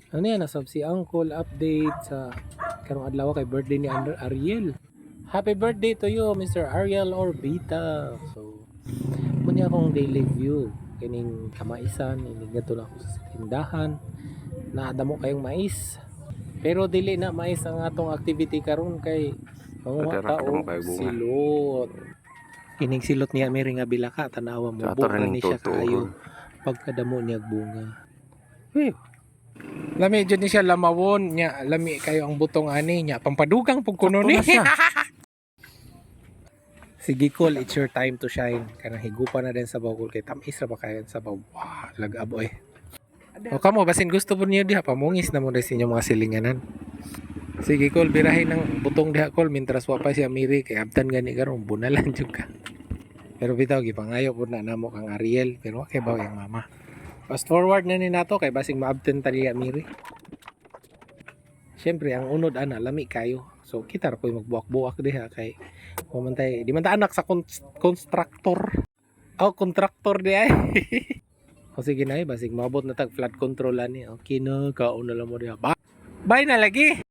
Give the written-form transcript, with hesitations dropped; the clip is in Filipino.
Ano yan, nasab si Uncle update sa karong adlaw kay birthday ni Ariel. Happy birthday to you, Mr. Ariel Orbita. So, muna akong daily view. Kining kamaisan, inigato na ako sa tindahan. Naadamo kayong mais. Pero dili na mais ang atong activity karon kay manguha Adara ka ka mo og kay bunga. silot. Kining silot niya may nga bilaka tanawa mo. Sa ato Buka rin ni siya totoo. kaayo pagkadamo niya bunga. Lami jud ni siya lamawon nya, lami kayo ang butong ani nya pampadugang pug kuno ni. Sige Col, it's your time to shine. Kanang higupan na din sa bawol kay tamis ra ba kayo sa baw. Wow, lagab oy. O kamo basin gusto po niyo diha pamungis na mo din sa inyong mga silinganan. Sige Col, birahin ng butong diha Col mintras wa pa siya miri kay abtan gani karon bunalan jud ka. Pero bitaw gipangayo pud na namo kang Ariel pero wa kay baw yang mama. Fast forward na ni nato kay basing maabten tali miri. Siyempre ang unod ana lami kayo. So kita ra koy magbuak-buak diha kay pamantay di man ta anak sa constructor. Oh, contractor di ay. O sige na basig maabot na tag flood control ani. Okay na kaon na lang mo diha. Bye na lagi.